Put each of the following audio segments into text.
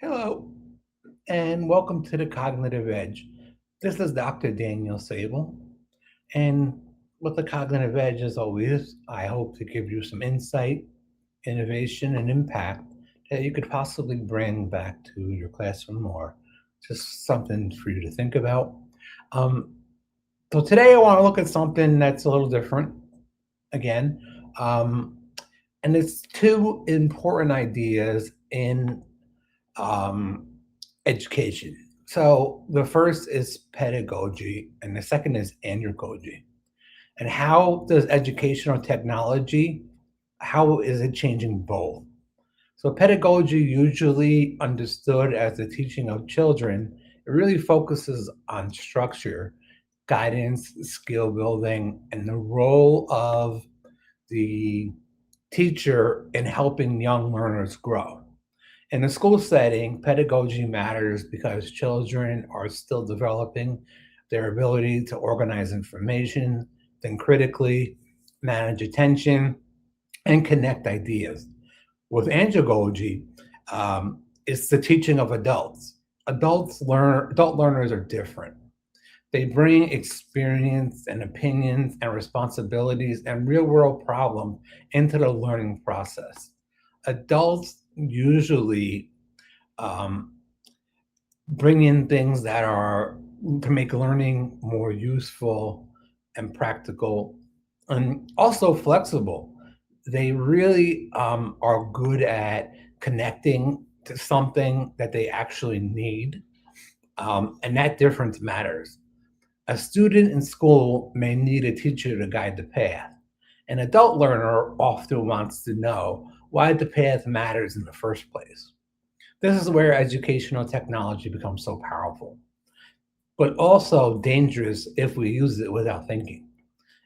Hello, and welcome to the Cognitive Edge. This is Dr. Daniel Sabol, and with the Cognitive Edge, as always, I hope to give you some insight, innovation, and impact that you could possibly bring back to your classroom or just something for you to think about. Um, so today, I want to look at something that's a little different again, um, and it's two important ideas in um, education. So the first is pedagogy, and the second is andragogy. And how does educational technology, how is it changing both? So pedagogy, usually understood as the teaching of children, it really focuses on structure, guidance, skill building, and the role of the teacher in helping young learners grow. In a school setting, pedagogy matters because children are still developing their ability to organize information, think critically, manage attention, and connect ideas. With andragogy, it's the teaching of adults. Adult learners are different. They bring experience and opinions and responsibilities and real world problems into the learning process. Adults usually um, bring in things that are to make learning more useful and practical and also flexible. They really are good at connecting to something that they actually need, and that difference matters. A student in school may need a teacher to guide the path. An adult learner often wants to know why the path matters in the first place. This is where educational technology becomes so powerful, but also dangerous if we use it without thinking.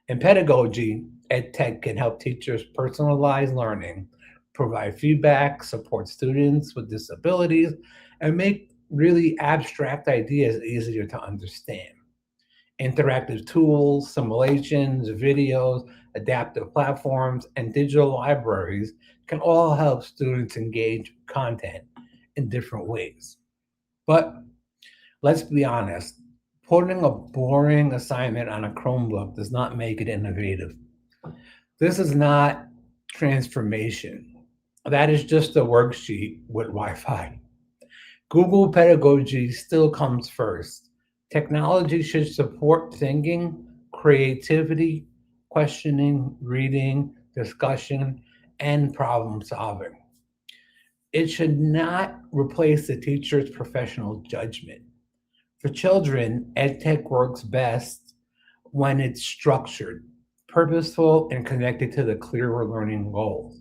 In pedagogy, EdTech can help teachers personalize learning, provide feedback, support students with disabilities, and make really abstract ideas easier to understand. Interactive tools, simulations, videos, adaptive platforms, and digital libraries can all help students engage with content in different ways. But let's be honest, putting a boring assignment on a Chromebook does not make it innovative. This is not transformation. That is just a worksheet with Wi Fi. Google Pedagogy still comes first. Technology should support thinking, creativity, questioning, reading, discussion, and problem solving. It should not replace the teacher's professional judgment. For children, EdTech works best when it's structured, purposeful, and connected to the clearer learning goals.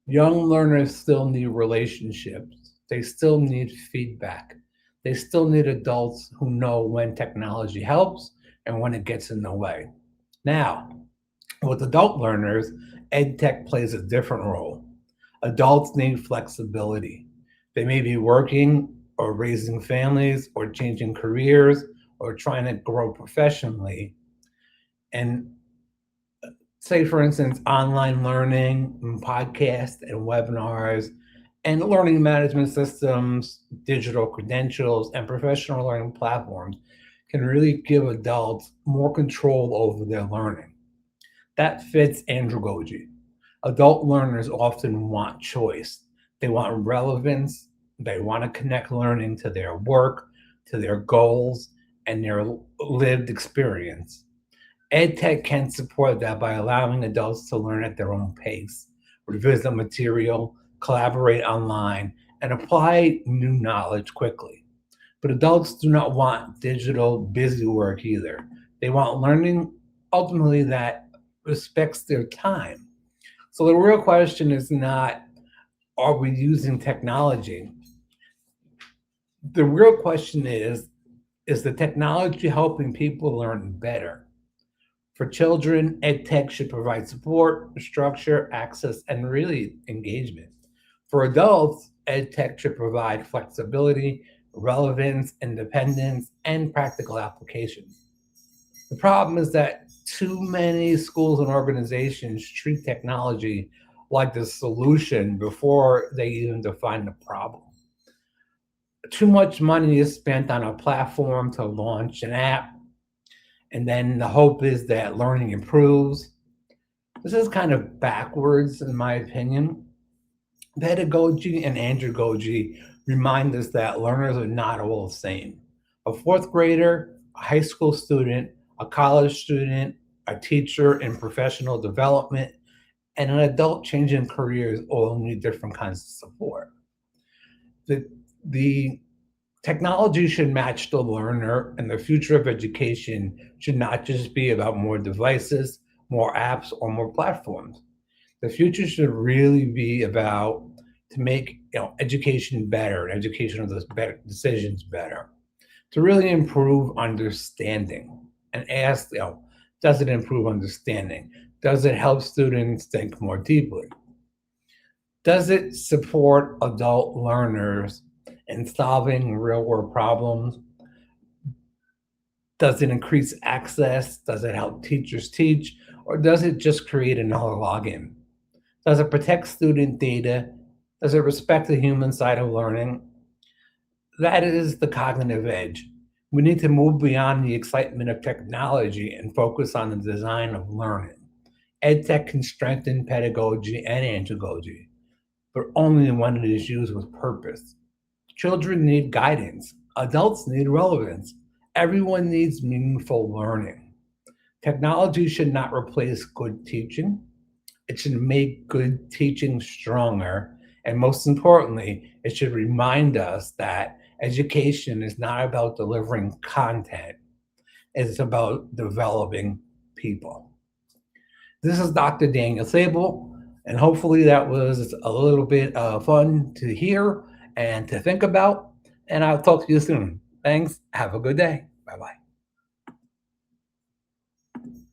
Young learners still need relationships. They still need feedback. They still need adults who know when technology helps and when it gets in the way. Now, with adult learners, EdTech plays a different role. Adults need flexibility. They may be working or raising families or changing careers or trying to grow professionally. And say, for instance, online learning, and podcasts, and webinars, and learning management systems, digital credentials, and professional learning platforms can really give adults more control over their learning. That fits andragogy. Adult learners often want choice. They want relevance. They want to connect learning to their work, to their goals, and their lived experience. EdTech can support that by allowing adults to learn at their own pace, revisit material, collaborate online, and apply new knowledge quickly. But adults do not want digital busy work either. They want learning ultimately that respects their time. So the real question is not, are we using technology? The real question is the technology helping people learn better? For children, EdTech should provide support, structure, access, and really engagement. For adults, EdTech should provide flexibility, relevance, independence, and practical application. The problem is that too many schools and organizations treat technology like the solution before they even define the problem. Too much money is spent on a platform to launch an app, and then the hope is that learning improves. This is kind of backwards, in my opinion. Pedagogy and andragogy remind us that learners are not all the same. A fourth grader, a high school student, a college student, a teacher in professional development, and an adult changing careers all need different kinds of support. The technology should match the learner, and the future of education should not just be about more devices, more apps, or more platforms. The future should really be about to make education better and educational better decisions better, to really improve understanding and ask, does it improve understanding? Does it help students think more deeply? Does it support adult learners in solving real world problems? Does it increase access? Does it help teachers teach? Or does it just create another login? Does it protect student data? Does it respect the human side of learning? That is the cognitive edge. We need to move beyond the excitement of technology and focus on the design of learning. EdTech can strengthen pedagogy and andragogy, but only when it is used with purpose. Children need guidance. Adults need relevance. Everyone needs meaningful learning. Technology should not replace good teaching. It should make good teaching stronger. And most importantly, it should remind us that education is not about delivering content, it's about developing people. This is Dr. Daniel Sabol, and hopefully that was a little bit fun to hear and to think about. And I'll talk to you soon. Thanks. Have a good day. Bye bye.